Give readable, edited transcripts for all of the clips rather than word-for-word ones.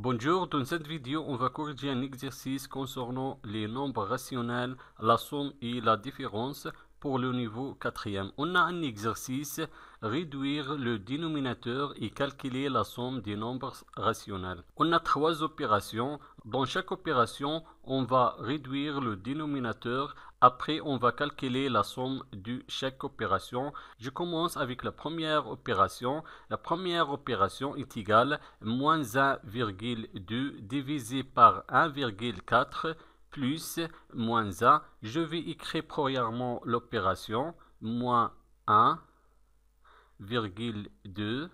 Bonjour, dans cette vidéo, on va corriger un exercice concernant les nombres rationnels, la somme et la différence pour le niveau 4e. On a un exercice, réduire le dénominateur et calculer la somme des nombres rationnels. On a trois opérations. Dans chaque opération, on va réduire le dénominateur. Après, on va calculer la somme de chaque opération. Je commence avec la première opération. La première opération est égale moins 1,2 divisé par 1,4 plus moins 1. Je vais écrire premièrement l'opération moins 1,2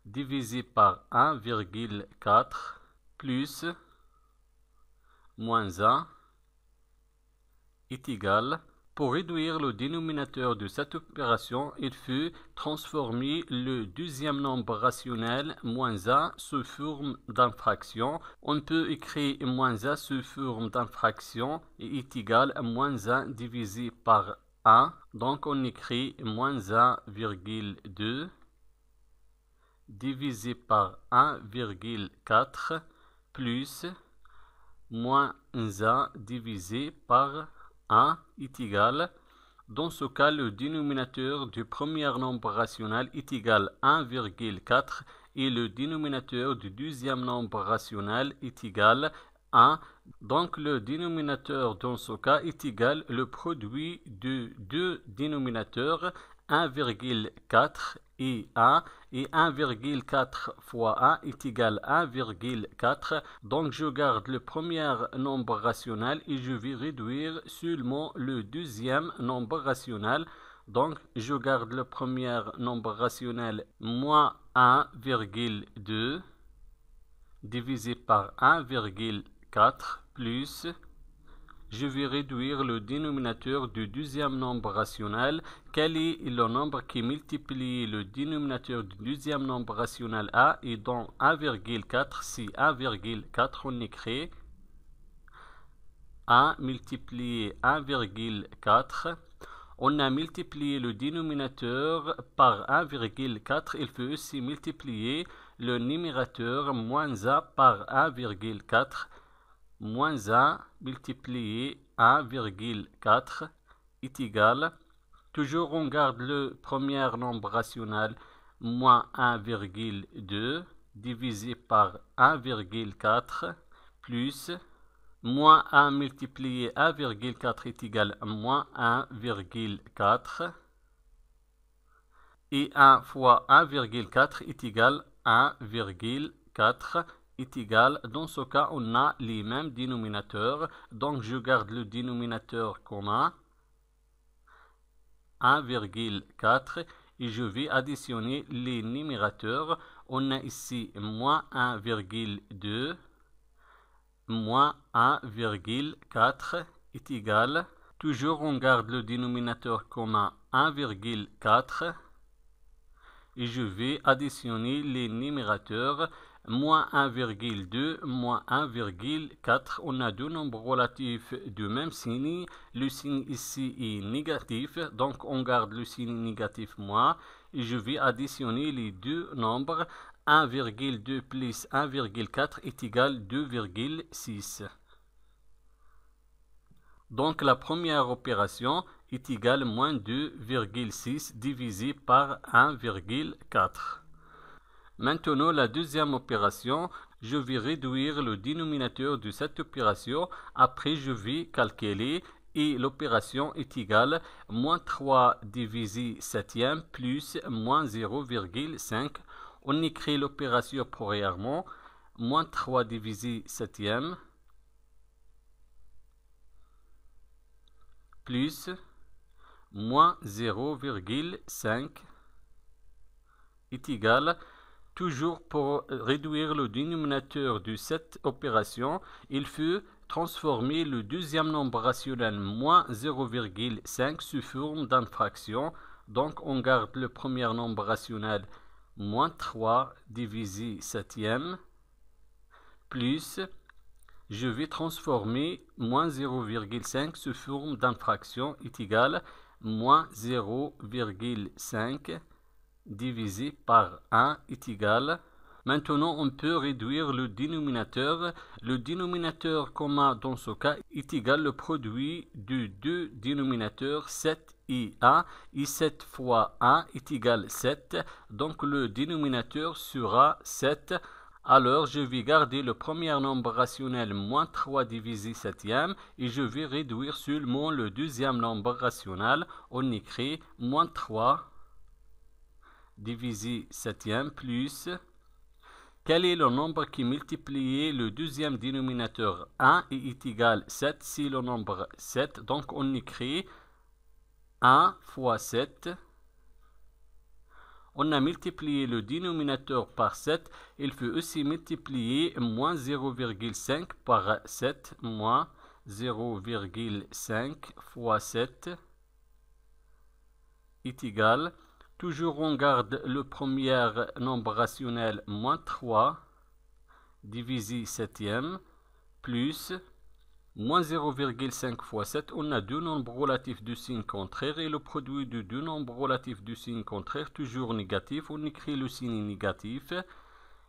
divisé par 1,4 plus moins 1 est égal. Pour réduire le dénominateur de cette opération, il faut transformer le deuxième nombre rationnel, moins 1, sous forme d'infraction. On peut écrire moins 1 sous forme d'infraction et est égal à moins 1 divisé par 1. Donc on écrit moins 1,2 divisé par 1,4 plus moins 1 divisé par 1 est égal. Dans ce cas, le dénominateur du premier nombre rationnel est égal à 1,4 et le dénominateur du deuxième nombre rationnel est égal à 1. Donc le dénominateur dans ce cas est égal au produit de deux dénominateurs 1,4 et 1, et 1,4 fois 1 est égal à 1,4. Donc je garde le premier nombre rationnel et je vais réduire seulement le deuxième nombre rationnel. Donc je garde le premier nombre rationnel moins 1,2 divisé par 1,4 plus, je vais réduire le dénominateur du deuxième nombre rationnel. Quel est le nombre qui multiplie le dénominateur du deuxième nombre rationnel A? Et dans 1,4, si 1,4, on écrit 1 multiplié 1,4. On a multiplié le dénominateur par 1,4. Il faut aussi multiplier le numérateur moins 1 par 1,4. Moins 1 multiplié 1,4 est égal. Toujours on garde le premier nombre rationnel moins 1,2 divisé par 1,4 plus moins 1 multiplié 1,4 est égal à moins 1,4 et 1 fois 1,4 est égal à 1,4 est égal. Dans ce cas, on a les mêmes dénominateurs. Donc, je garde le dénominateur commun, 1,4, et je vais additionner les numérateurs. On a ici moins 1,2, moins 1,4 est égal. Toujours, on garde le dénominateur commun, 1,4, et je vais additionner les numérateurs. Moins 1,2, moins 1,4. On a deux nombres relatifs du même signe. Le signe ici est négatif, donc on garde le signe négatif moins. Et je vais additionner les deux nombres. 1,2 plus 1,4 est égal à 2,6. Donc la première opération est égale à moins 2,6 divisé par 1,4. Maintenant, la deuxième opération, je vais réduire le dénominateur de cette opération. Après, je vais calculer et l'opération est égale à moins 3 divisé 7e plus moins 0,5. On écrit l'opération premièrement, moins 3 divisé 7e plus moins 0,5 est égal. Toujours pour réduire le dénominateur de cette opération, il faut transformer le deuxième nombre rationnel moins 0,5 sous forme d'infraction. Donc on garde le premier nombre rationnel moins 3 divisé 7e plus, je vais transformer moins 0,5 sous forme d'infraction est égal à moins 0,5 divisé par 1 est égal Maintenant, on peut réduire le dénominateur. Le dénominateur commun dans ce cas est égal le produit de deux dénominateurs 7 et 1. Et 7 fois 1 est égal 7. Donc le dénominateur sera 7. Alors je vais garder le premier nombre rationnel moins 3 divisé 7e et je vais réduire seulement le deuxième nombre rationnel. On écrit moins 3 divisé 7e plus... Quel est le nombre qui multiplie le deuxième dénominateur 1 et est égal 7? C'est le nombre 7. Donc on écrit 1 fois 7. On a multiplié le dénominateur par 7. Il faut aussi multiplier moins 0,5 par 7. Moins 0,5 fois 7 est égal... Toujours on garde le premier nombre rationnel moins 3 divisé 7e plus moins 0,5 fois 7. On a deux nombres relatifs de signe contraire et le produit de deux nombres relatifs de signe contraire toujours négatif. On écrit le signe négatif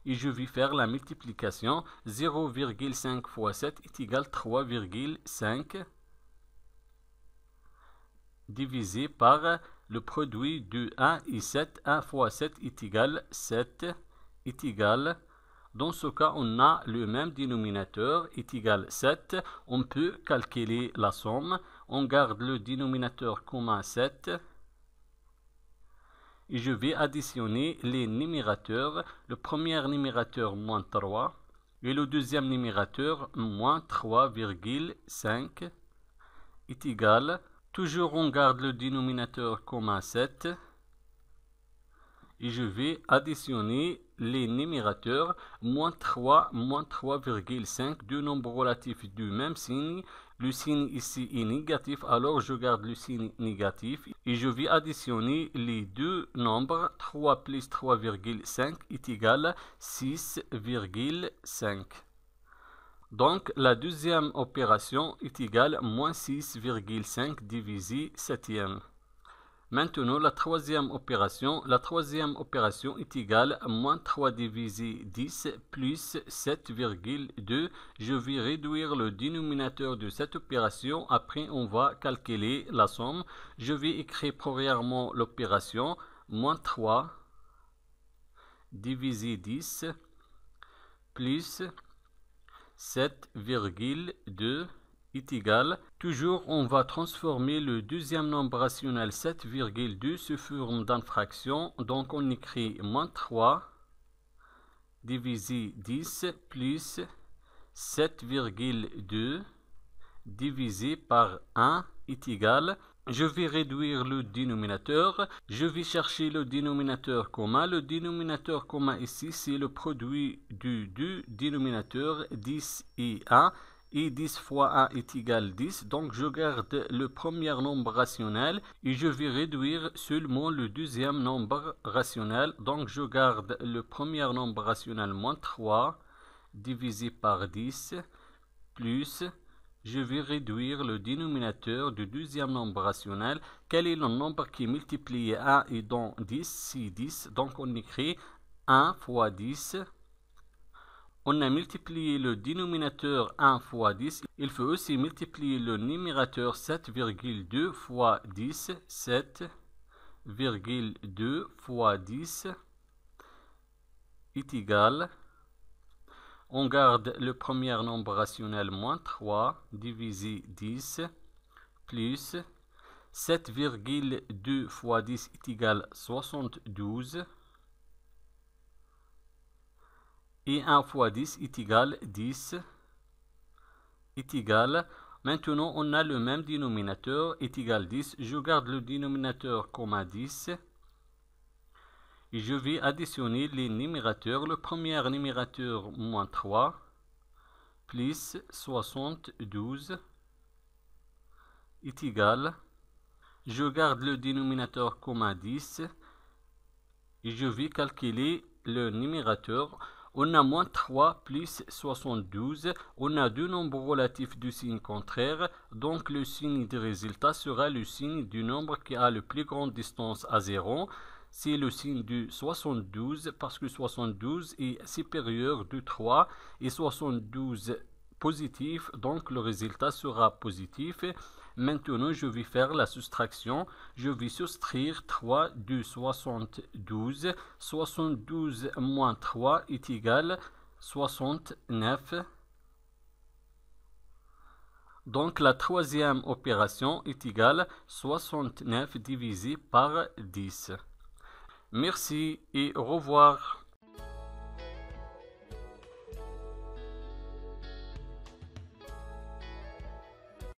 et je vais faire la multiplication. 0,5 fois 7 est égal 3,5 divisé par le produit de 1 et 7. 1 fois 7 est égal 7 est égal. Dans ce cas, on a le même dénominateur est égal 7. On peut calculer la somme. On garde le dénominateur commun 7. Et je vais additionner les numérateurs. Le premier numérateur moins 3 et le deuxième numérateur moins 3,5 est égal. Toujours on garde le dénominateur commun 7 et je vais additionner les numérateurs moins 3, moins 3,5, deux nombres relatifs du même signe. Le signe ici est négatif, alors je garde le signe négatif et je vais additionner les deux nombres. 3 plus 3,5 est égal 6,5. Donc, la deuxième opération est égale à moins 6,5 divisé 7e. Maintenant, la troisième opération est égale à moins 3 divisé 10 plus 7,2. Je vais réduire le dénominateur de cette opération. Après, on va calculer la somme. Je vais écrire premièrement l'opération. Moins 3 divisé 10 plus 7,2 est égal. Toujours, on va transformer le deuxième nombre rationnel 7,2 sous forme d'une fraction. Donc, on écrit moins 3 divisé 10 plus 7,2 divisé par 1 est égal. Je vais réduire le dénominateur. Je vais chercher le dénominateur commun. Le dénominateur commun ici, c'est le produit de deux dénominateurs, 10 et 1. Et 10 fois 1 est égal 10. Donc, je garde le premier nombre rationnel et je vais réduire seulement le deuxième nombre rationnel. Donc, je garde le premier nombre rationnel moins 3 divisé par 10 plus... Je vais réduire le dénominateur du deuxième nombre rationnel. Quel est le nombre qui multiplie 1 et dans 10? C'est 10. Donc on écrit 1 fois 10. On a multiplié le dénominateur 1 fois 10. Il faut aussi multiplier le numérateur 7,2 fois 10. 7,2 fois 10 est égal. On garde le premier nombre rationnel moins 3 divisé 10 plus 7,2 fois 10 est égal 72 et 1 fois 10 est égal 10 est égal. Maintenant on a le même dénominateur est égal 10. Je garde le dénominateur commun 10. Et je vais additionner les numérateurs. Le premier numérateur moins 3 plus 72 est égal. Je garde le dénominateur commun 10 et je vais calculer le numérateur. On a moins 3 plus 72. On a deux nombres relatifs du signe contraire. Donc le signe du résultat sera le signe du nombre qui a la plus grande distance à 0. c'est le signe du 72 parce que 72 est supérieur du 3 et 72 positif, donc le résultat sera positif. Maintenant, je vais faire la soustraction. Je vais soustraire 3 de 72. 72 moins 3 est égal à 69. Donc la troisième opération est égale à 69 divisé par 10. Merci et au revoir.